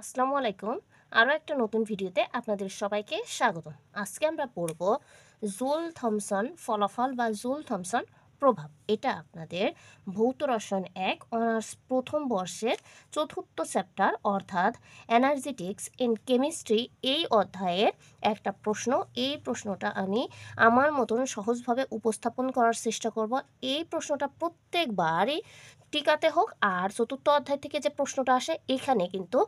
আসসালামু আলাইকুম। আরও একটা নতুন ভিডিওতে আপনাদের সবাইকে স্বাগতম। আজকে আমরা পড়ব জুল থমসন ফলাফল বা জুল থমসন প্রভাব। এটা আপনাদের ভৌত রসায়ন ১ অনার্স প্রথম বর্ষের চতুর্থ চ্যাপ্টার অর্থাৎ এনার্জেটিক্স ইন কেমিস্ট্রি এই অধ্যায়ের একটা প্রশ্ন। এই প্রশ্নটা আমি আমার মতন সহজভাবে উপস্থাপন করার চেষ্টা করব। এই প্রশ্নটা প্রত্যেকবারই টিকাতে হোক আর চতুর্থ অধ্যায় থেকে যে প্রশ্নটা আসে এখানে কিন্তু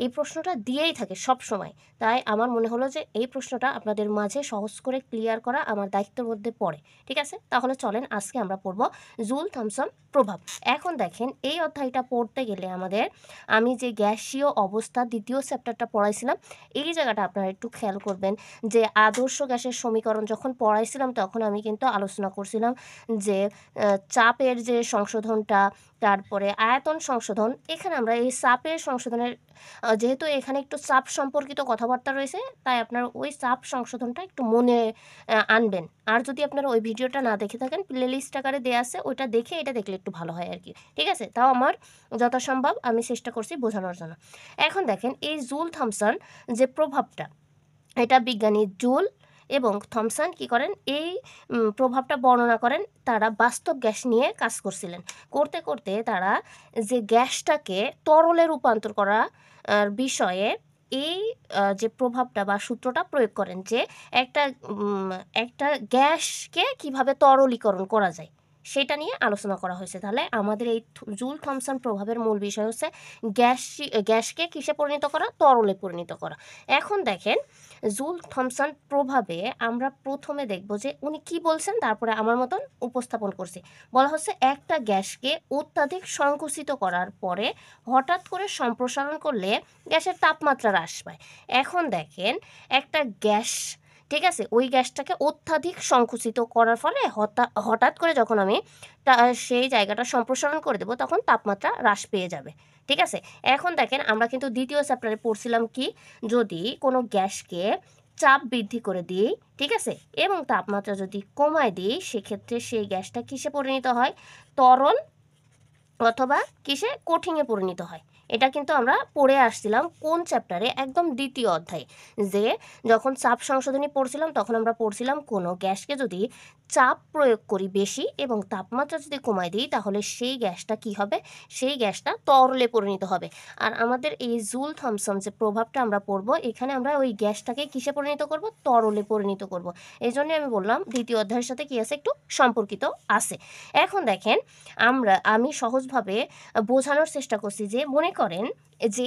এই প্রশ্নটা দিয়েই থাকে সব সময়। তাই আমার মনে হলো যে এই প্রশ্নটা আপনাদের মাঝে সহজ করে ক্লিয়ার করা আমার দায়িত্বের মধ্যে পড়ে। ঠিক আছে, তাহলে চলেন আজকে আমরা পড়ব জুল থমসন প্রভাব। এখন দেখেন এই অধ্যায়টা পড়তে গেলে আমি যে গ্যাসীয় অবস্থা দ্বিতীয় চ্যাপ্টারটা পড়াইছিলাম এই জায়গাটা আপনারা একটু খেয়াল করবেন যে আদর্শ গ্যাসের সমীকরণ যখন পড়াইছিলাম তখন আমি কিন্তু আলোচনা করছিলাম যে চাপের যে সংশোধনটা, তারপরে আয়তন সংশোধন। এখানে আমরা এই চাপের সংশোধনের যেহেতু এখানে একটু চাপ সম্পর্কিত কথাবার্তা রয়েছে তাই আপনার ওই চাপ সংশোধনটা একটু মনে আনবেন। আর যদি আপনারা ওই ভিডিওটা না দেখে থাকেন প্লে লিস্ট আকারে দেওয়া আছে, ওইটা দেখে এটা দেখলে একটু ভালো হয় আর কি। ঠিক আছে, তাও আমার যথাসম্ভব আমি চেষ্টা করছি বোঝানোর জন্য। এখন দেখেন এই জুল থমসন যে প্রভাবটা, এটা বিজ্ঞানী জুল এবং থমসন কি করেন এই প্রভাবটা বর্ণনা করেন। তারা বাস্তব গ্যাস নিয়ে কাজ করছিলেন। করতে করতে তারা যে গ্যাসটাকে তরলে রূপান্তর করা বিষয়ে এই যে প্রভাবটা বা সূত্রটা প্রয়োগ করেন যে একটা একটা গ্যাসকে কিভাবে তরলীকরণ করা যায় সেটা নিয়ে আলোচনা করা হয়েছে। তাহলে আমাদের এই জুল থমসন প্রভাবের মূল বিষয় হচ্ছে গ্যাসকে কিসে পরিণত করা, তরলে পরিণত করা। এখন দেখেন জুল থমসন প্রভাবে আমরা প্রথমে দেখব যে উনি কি বলছেন, তারপরে আমার মতন উপস্থাপন করছি। বলা হচ্ছে একটা গ্যাসকে অত্যাধিক সংকুচিত করার পরে হঠাৎ করে সম্প্রসারণ করলে গ্যাসের তাপমাত্রা হ্রাস পায়। এখন দেখেন একটা গ্যাস, ঠিক আছে, ওই গ্যাসটাকে অত্যাধিক সংকুচিত করার ফলে হঠাৎ করে যখন আমি সেই জায়গাটা সম্প্রসারণ করে দেবো তখন তাপমাত্রা হ্রাস পেয়ে যাবে। ঠিক আছে, এখন দেখেন আমরা কিন্তু দ্বিতীয় চ্যাপ্টারে পড়ছিলাম কি, যদি কোনো গ্যাসকে চাপ বৃদ্ধি করে দিই, ঠিক আছে, এবং তাপমাত্রা যদি কমায় দিই সেক্ষেত্রে সেই গ্যাসটা কিসে পরিণত হয়, তরল অথবা কিসে, কঠিনে পরিণত হয়। এটা কিন্তু আমরা পড়ে আসছিলাম কোন চ্যাপ্টারে, একদম দ্বিতীয় অধ্যায়ে। যে যখন চাপ সংশোধনী পড়ছিলাম তখন আমরা পড়ছিলাম কোনো গ্যাসকে যদি চাপ প্রয়োগ করি বেশি এবং তাপমাত্রা যদি কমায় দিই তাহলে সেই গ্যাসটা কি হবে, সেই গ্যাসটা তরলে পরিণত হবে। আর আমাদের এই জুল থমসন যে প্রভাবটা আমরা পড়ব এখানে আমরা ওই গ্যাসটাকে কিসে পরিণত করব, তরলে পরিণত করব। এই জন্য আমি বললাম দ্বিতীয় অধ্যায়ের সাথে কি আছে, একটু সম্পর্কিত আছে। এখন দেখেন আমি সহজভাবে বোঝানোর চেষ্টা করছি যে মনে করেন যে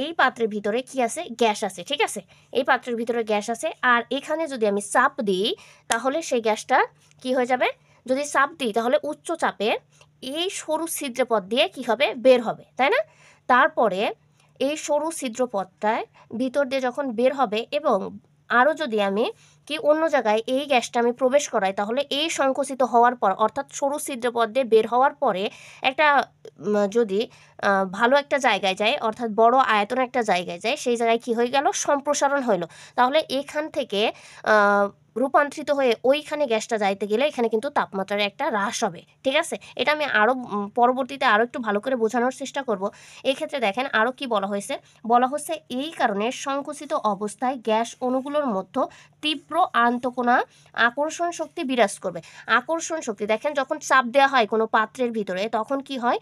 এই পাত্রের ভিতরে কি আছে, গ্যাস আছে। ঠিক আছে, এই পাত্রের ভিতরে গ্যাস আছে আর এখানে যদি আমি চাপ দিই তাহলে সেই গ্যাসটা কি হয়ে যাবে, যদি চাপ দিই তাহলে উচ্চ চাপে এই সরু ছিদ্রপথ দিয়ে কি হবে, বের হবে, তাই না? তারপরে এই সরু ছিদ্রপথটায় ভিতর দিয়ে যখন বের হবে এবং আরও যদি আমি কি অন্য জায়গায় এই গ্যাসটা আমি প্রবেশ করাই তাহলে এই সংকুচিত হওয়ার পর অর্থাৎ সরু ছিদ্রপথ দিয়ে বের হওয়ার পরে একটা যদি ভালো একটা জায়গায় যায় অর্থাৎ বড় আয়তন একটা জায়গায় যায়, সেই জায়গায় কি হয়ে গেল, সম্প্রসারণ হইলো। তাহলে এখান থেকে রূপান্তরিত হয়ে ওইখানে গ্যাসটা যাইতে গেলে এখানে কিন্তু তাপমাত্রার একটা হ্রাস হবে। ঠিক আছে, এটা আমি আরও পরবর্তীতে আরও একটু ভালো করে বোঝানোর চেষ্টা করব। এক্ষেত্রে দেখেন আরও কি বলা হয়েছে, বলা হচ্ছে এই কারণে সংকুচিত অবস্থায় গ্যাস অণুগুলোর মধ্যে তীব্র আন্তঃকোণা আকর্ষণ শক্তি বিরাজ করবে। আকর্ষণ শক্তি দেখেন যখন চাপ দেওয়া হয় কোনো পাত্রের ভিতরে তখন কি হয়,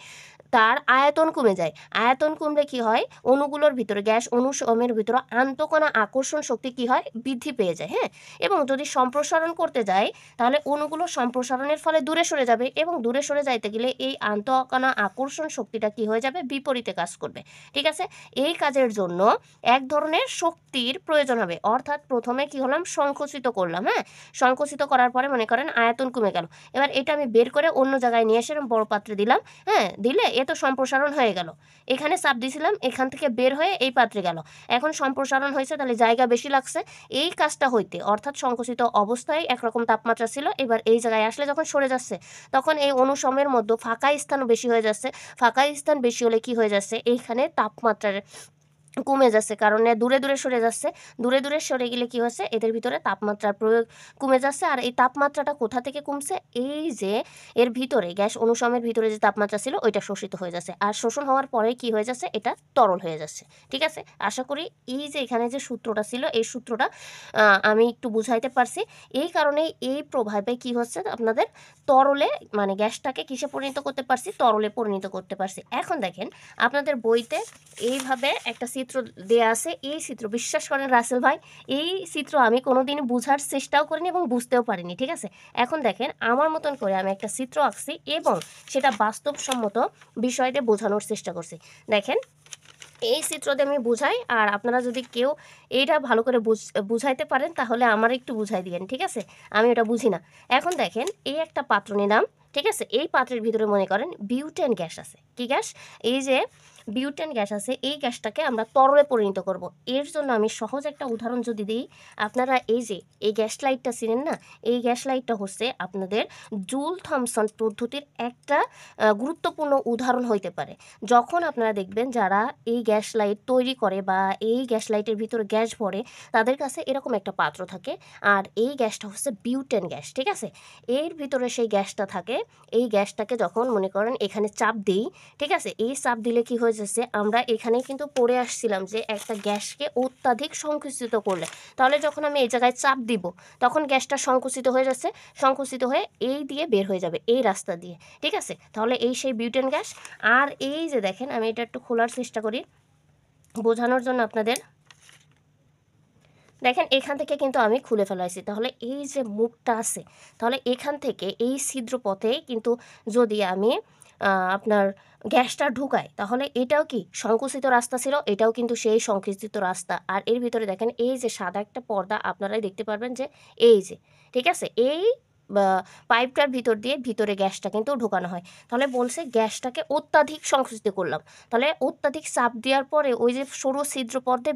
তার আয়তন কমে যায়। আয়তন কমলে কি হয়, অণুগুলোর ভিতরে গ্যাস অণুসমূহের ভিতরে আন্তঃকণা আকর্ষণ শক্তি কি হয়, বৃদ্ধি পেয়ে যায়। হ্যাঁ, এবং যদি সম্প্রসারণ করতে যায় তাহলে অণুগুলো সম্প্রসারণের ফলে দূরে সরে যাবে এবং দূরে সরে যাইতে গেলে এই আন্তঃকণা আকর্ষণ শক্তিটা কি হয়ে যাবে, বিপরীতে কাজ করবে। ঠিক আছে, এই কাজের জন্য এক ধরনের শক্তির প্রয়োজন হবে। অর্থাৎ প্রথমে কি হলাম, সংকুচিত করলাম। হ্যাঁ, সংকুচিত করার পরে মনে করেন আয়তন কমে গেল, এবার এটা আমি বের করে অন্য জায়গায় নিয়ে এসে বড় পাত্রে দিলাম। হ্যাঁ, দিলে এ তো সম্প্রসারণ হয়ে গেল, এখানে চাপ দিয়েছিলাম এখান থেকে বের হয়ে এই পাত্রে গেল, এখন সম্প্রসারণ হয়েছে তাহলে জায়গা বেশি লাগছে। এই কাজটা হইতে অর্থাৎ সংকুচিত অবস্থায় একরকম তাপমাত্রা ছিল, এবার এই জায়গায় আসলে যখন সরে যাচ্ছে তখন এই অনুসময়ের মধ্যে ফাঁকা স্থানও বেশি হয়ে যাচ্ছে। ফাঁকা স্থান বেশি হলে কি হয়ে যাচ্ছে, এইখানে তাপমাত্রার কমে যাচ্ছে, কারণ দূরে দূরে সরে যাচ্ছে। দূরে দূরে সরে গেলে কি হচ্ছে, এদের ভিতরে তাপমাত্রার প্রয়োগ কমে যাচ্ছে। আর এই তাপমাত্রাটা কোথা থেকে কমছে, এই যে এর ভিতরে গ্যাস অনুসমের ভিতরে যে তাপমাত্রা ছিল ওইটা শোষিত হয়ে যাচ্ছে, আর শোষণ হওয়ার পরে কি হয়ে যাচ্ছে, এটা তরল হয়ে যাচ্ছে। ঠিক আছে, আশা করি এই যে এখানে যে সূত্রটা ছিল এই সূত্রটা আমি একটু বুঝাইতে পারছি। এই কারণে এই প্রভাবে কি হচ্ছে, আপনাদের তরলে মানে গ্যাসটাকে কিসে পরিণত করতে পারছি, তরলে পরিণত করতে পারছি। এখন দেখেন আপনাদের বইতে এইভাবে একটা চিত্র দেয়া আছে। এই চিত্র, বিশ্বাস করেন রাসেল ভাই, এই চিত্র আমি কোনোদিন বুঝার চেষ্টাও করিনি এবং বুঝতেও পারিনি। ঠিক আছে, এখন দেখেন আমার মতন করে আমি একটা চিত্র আঁকছি এবং সেটা বাস্তবসম্মত বিষয় দিয়ে বোঝানোর চেষ্টা করছি। দেখেন এই চিত্র দিয়ে আমি বুঝাই, আর আপনারা যদি কেউ এইটা ভালো করে বুঝাইতে পারেন তাহলে আমার একটু বুঝাই দিবেন। ঠিক আছে, আমি ওটা বুঝি না। এখন দেখেন এই একটা পাত্র নিলাম। ঠিক আছে, এই পাত্রের ভিতরে মনে করেন বিউটেন গ্যাস আছে। কি গ্যাস, এই যে বিউটেন গ্যাস আছে, এই গ্যাসটাকে আমরা তরলে পরিণত করব। এর জন্য আমি সহজ একটা উদাহরণ যদি দিই, আপনারা এই যে এই গ্যাস লাইটটা চিনেন না, এই গ্যাস লাইটটা হচ্ছে আপনাদের জুল থমসন পদ্ধতির একটা গুরুত্বপূর্ণ উদাহরণ হইতে পারে। যখন আপনারা দেখবেন যারা এই গ্যাস লাইট তৈরি করে বা এই গ্যাস লাইটের ভিতরে গ্যাস ভরে, তাদের কাছে এরকম একটা পাত্র থাকে, আর এই গ্যাসটা হচ্ছে বিউটেন গ্যাস। ঠিক আছে, এর ভিতরে সেই গ্যাসটা থাকে। এই গ্যাসটাকে যখন মনে করেন এখানে চাপ দিই, ঠিক আছে, এই চাপ দিলে কি হয়ে যাচ্ছে, আমরা এখানে কিন্তু পড়ে আসছিলাম যে একটা গ্যাসকে অত্যাধিক সংকুচিত করলে, তাহলে যখন আমি এই জায়গায় চাপ দিব তখন গ্যাসটা সংকুচিত হয়ে যাচ্ছে, সংকুচিত হয়ে এই দিয়ে বের হয়ে যাবে, এই রাস্তা দিয়ে। ঠিক আছে, তাহলে এই সেই বিউটেন গ্যাস। আর এই যে দেখেন আমি এটা একটু খোলার চেষ্টা করি বোঝানোর জন্য আপনাদের। দেখেন এখান থেকে কিন্তু আমি খুলে ফেলাইছি, তাহলে এই যে মুখটা আছে, তাহলে এখান থেকে এই ছিদ্র পথে কিন্তু যদি আমি আপনার গ্যাসটা ঢুকাই, তাহলে এটাও কি সংকুচিত রাস্তা ছিল, এটাও কিন্তু সেই সংকুচিত রাস্তা। আর এর ভিতরে দেখেন এই যে সাদা একটা পর্দা, আপনারাই দেখতে পারবেন যে এই যে, ঠিক আছে, এই পাইপটার ভিতর দিয়ে ভিতরে গ্যাসটা কিন্তু ঢোকানো হয়। তাহলে বলছে গ্যাসটাকে অত্যাধিক সংকুচিত করলাম, তাহলে অত্যাধিক চাপ দেওয়ার পরে ওই যে সরু ছিদ্র পথে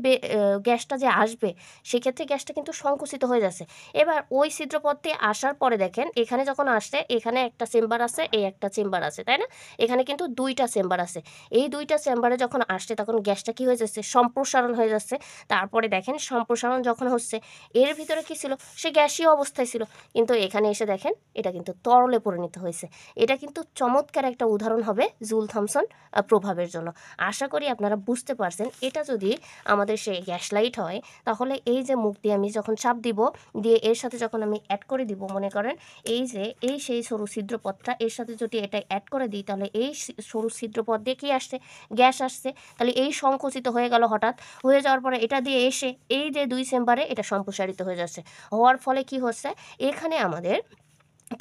গ্যাসটা যে আসবে, সেক্ষেত্রে গ্যাসটা কিন্তু সংকুচিত হয়ে যাচ্ছে। এবার ওই ছিদ্রপথ দিয়ে আসার পরে দেখেন এখানে যখন আসছে, এখানে একটা চেম্বার আছে, এই একটা চেম্বার আছে, তাই না, এখানে কিন্তু দুইটা চেম্বার আছে। এই দুইটা চেম্বারে যখন আসছে তখন গ্যাসটা কি হয়ে যাচ্ছে, সম্প্রসারণ হয়ে যাচ্ছে। তারপরে দেখেন সম্প্রসারণ যখন হচ্ছে, এর ভিতরে কি ছিল, সে গ্যাসীয় অবস্থায় ছিল, কিন্তু এখানে এসে দেখেন এটা কিন্তু তরলে পরিণত হয়েছে। এটা কিন্তু চমৎকার একটা উদাহরণ হবে জুল থমসন প্রভাবের জন্য। আশা করি আপনারা বুঝতে পারছেন। এটা যদি আমাদের সেই গ্যাস লাইট হয়, তাহলে এই যে মুখ দিয়ে আমি যখন চাপ দিব, দিয়ে এর সাথে যখন আমি অ্যাড করে দিব, মনে করেন এই যে এই সেই সরু ছিদ্রপথটা, এর সাথে যদি এটা অ্যাড করে দিই, তাহলে এই সরু ছিদ্রপথ দিয়ে কি আসছে, গ্যাস আসছে। তাহলে এই সংকুচিত হয়ে গেল, হঠাৎ হয়ে যাওয়ার পরে এটা দিয়ে এসে এই যে দুই চেম্বারে এটা সম্প্রসারিত হয়ে যাচ্ছে। হওয়ার ফলে কি হচ্ছে, এখানে আমাদের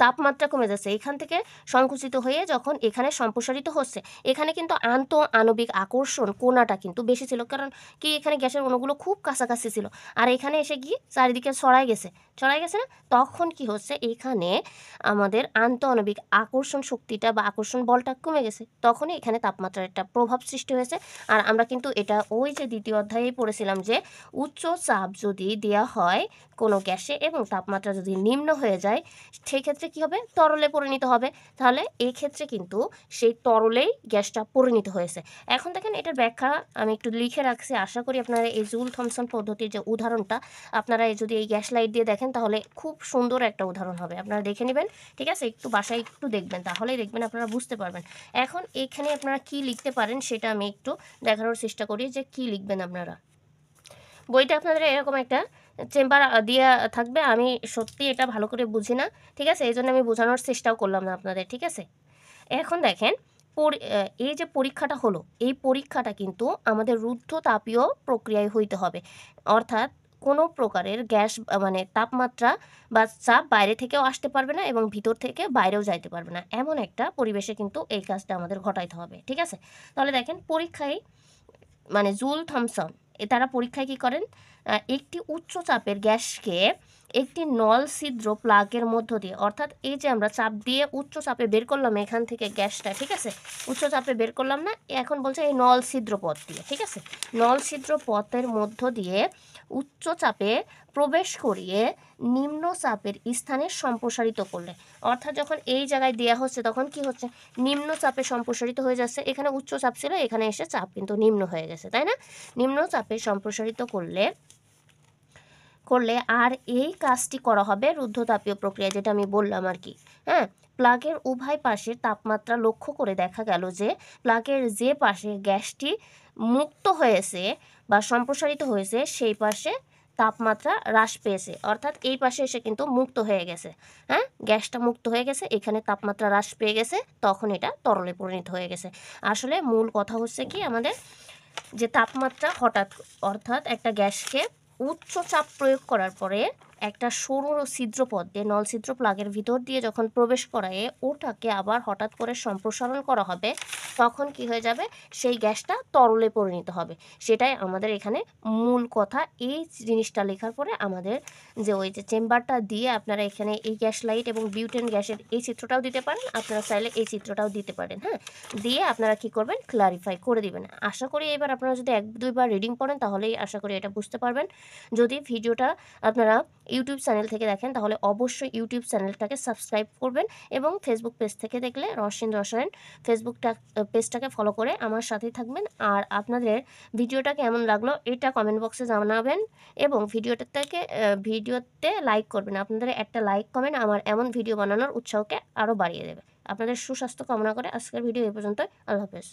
তাপমাত্রা কমে যাচ্ছে। এখান থেকে সংকুচিত হয়ে যখন এখানে সম্প্রসারিত হচ্ছে, এখানে কিন্তু আণবিক আকর্ষণ কোণাটা কিন্তু বেশি ছিল, কারণ কি এখানে গ্যাসের অণুগুলো খুব কাছাকাছি ছিল, আর এখানে এসে গিয়ে চারিদিকে ছড়াই গেছে না, তখন কি হচ্ছে, এখানে আমাদের আণবিক আকর্ষণ শক্তিটা বা আকর্ষণ বলটা কমে গেছে, তখনই এখানে তাপমাত্রার একটা প্রভাব সৃষ্টি হয়েছে। আর আমরা কিন্তু এটা ওই যে দ্বিতীয় অধ্যায়ে পড়েছিলাম যে উচ্চ চাপ যদি দেওয়া হয় কোনো গ্যাসে এবং তাপমাত্রা যদি নিম্ন হয়ে যায়, সেই ক্ষেত্রে কী হবে, তরলে পরিণত হবে। তাহলে এই ক্ষেত্রে কিন্তু সেই তরলেই গ্যাসটা পরিণত হয়েছে। এখন দেখেন এটার ব্যাখ্যা আমি একটু লিখে রাখছি, আশা করি আপনারা এই জুল থমসন পদ্ধতির যে উদাহরণটা, আপনারা যদি এই গ্যাস লাইট দিয়ে দেখেন তাহলে খুব সুন্দর একটা উদাহরণ হবে, আপনারা দেখে নেবেন। ঠিক আছে, একটু বাসায় একটু দেখবেন, তাহলেই দেখবেন আপনারা বুঝতে পারবেন। এখন এখানে আপনারা কি লিখতে পারেন সেটা আমি একটু দেখানোর চেষ্টা করি যে কি লিখবেন আপনারা। বইটা আপনাদের এরকম একটা চেম্বার দিয়ে থাকবে, আমি সত্যি এটা ভালো করে বুঝি না, ঠিক আছে, এই জন্য আমি বোঝানোর চেষ্টাও করলাম না আপনাদের। ঠিক আছে, এখন দেখেন এই যে পরীক্ষাটা হলো, এই পরীক্ষাটা কিন্তু আমাদের রুদ্ধতাপীয় প্রক্রিয়ায় হইতে হবে, অর্থাৎ কোনো প্রকারের গ্যাস মানে তাপমাত্রা বা চাপ বাইরে থেকেও আসতে পারবে না এবং ভিতর থেকে বাইরেও যাইতে পারবে না, এমন একটা পরিবেশে কিন্তু এই কাজটা আমাদের ঘটাইতে হবে। ঠিক আছে, তাহলে দেখেন পরীক্ষায় মানে জুল থমসন তারা পরীক্ষায় কী করেন, একটি উচ্চ চাপের গ্যাসকে একটি নল ছিদ্র প্লাগের মধ্য দিয়ে, অর্থাৎ এই যে আমরা চাপ দিয়ে উচ্চ চাপে বের করলাম এখান থেকে গ্যাসটা, ঠিক আছে, উচ্চ চাপে বের করলাম না, এখন বলছে এই নল ছিদ্র পথ দিয়ে, ঠিক আছে, নল ছিদ্র পথের মধ্য দিয়ে উচ্চ চাপে প্রবেশ করিয়ে নিম্ন চাপের স্থানে সম্প্রসারিত করলে, অর্থাৎ যখন এই জায়গায় দেওয়া হচ্ছে তখন কি হচ্ছে, নিম্ন চাপে সম্প্রসারিত হয়ে যাচ্ছে, এখানে উচ্চ চাপ ছিল, এখানে এসে চাপ কিন্তু নিম্ন হয়ে গেছে, তাই না? নিম্ন চাপে সম্প্রসারিত করলে আর এই কাজটি করা হবে রুদ্ধতাপীয় প্রক্রিয়া, যেটা আমি বললাম আর কি। হ্যাঁ, প্লাগের উভয় পাশের তাপমাত্রা লক্ষ্য করে দেখা গেল যে প্লাগের যে পাশে গ্যাসটি মুক্ত হয়েছে বা সম্প্রসারিত হয়েছে সেই পাশে তাপমাত্রা হ্রাস পেয়েছে, অর্থাৎ এই পাশে এসে কিন্তু মুক্ত হয়ে গেছে। হ্যাঁ, গ্যাসটা মুক্ত হয়ে গেছে, এখানে তাপমাত্রা হ্রাস পেয়ে গেছে, তখন এটা তরলে পরিণত হয়ে গেছে। আসলে মূল কথা হচ্ছে কি, আমাদের যে তাপমাত্রা হঠাৎ, অর্থাৎ একটা গ্যাসকে উচ্চ চাপ প্রয়োগ করার পরে একটা সরু ছিদ্রপথ দিয়ে, নল ছিদ্র প্লাগের ভিতর দিয়ে যখন প্রবেশ করায় ওটাকে আবার হঠাৎ করে সম্প্রসারণ করা হবে, তখন কি হয়ে যাবে, সেই গ্যাসটা তরলে পরিণত হবে। সেটাই আমাদের এখানে মূল কথা। এই জিনিসটা লেখার পরে আমাদের যে ওই যে চেম্বারটা দিয়ে আপনারা এখানে এই গ্যাস লাইট এবং বিউটেন গ্যাসের এই চিত্রটাও দিতে পারেন, আপনারা চাইলে এই চিত্রটাও দিতে পারেন। হ্যাঁ, দিয়ে আপনারা কি করবেন, ক্লারিফাই করে দিবেন। আশা করি এবার আপনারা যদি 1-2বার রিডিং পড়েন তাহলেই আশা করি এটা বুঝতে পারবেন। যদি ভিডিওটা আপনারা ইউটিউব চ্যানেল থেকে দেখেন তাহলে অবশ্যই ইউটিউব চ্যানেলটাকে সাবস্ক্রাইব করবেন, এবং ফেসবুক পেজ থেকে দেখলে রসিন রসায়ন পেজটাকে ফলো করে আমার সাথেই থাকবেন। আর আপনাদের ভিডিওটা কেমন লাগলো এটা কমেন্ট বক্সে জানাবেন, এবং ভিডিওতে লাইক করবেন। আপনাদের একটা লাইক কমেন্ট আমার এমন ভিডিও বানানোর উৎসাহকে আরও বাড়িয়ে দেবে। আপনাদের সুস্বাস্থ্য কামনা করে আজকের ভিডিও এই পর্যন্তই। আল্লাহ হাফেজ।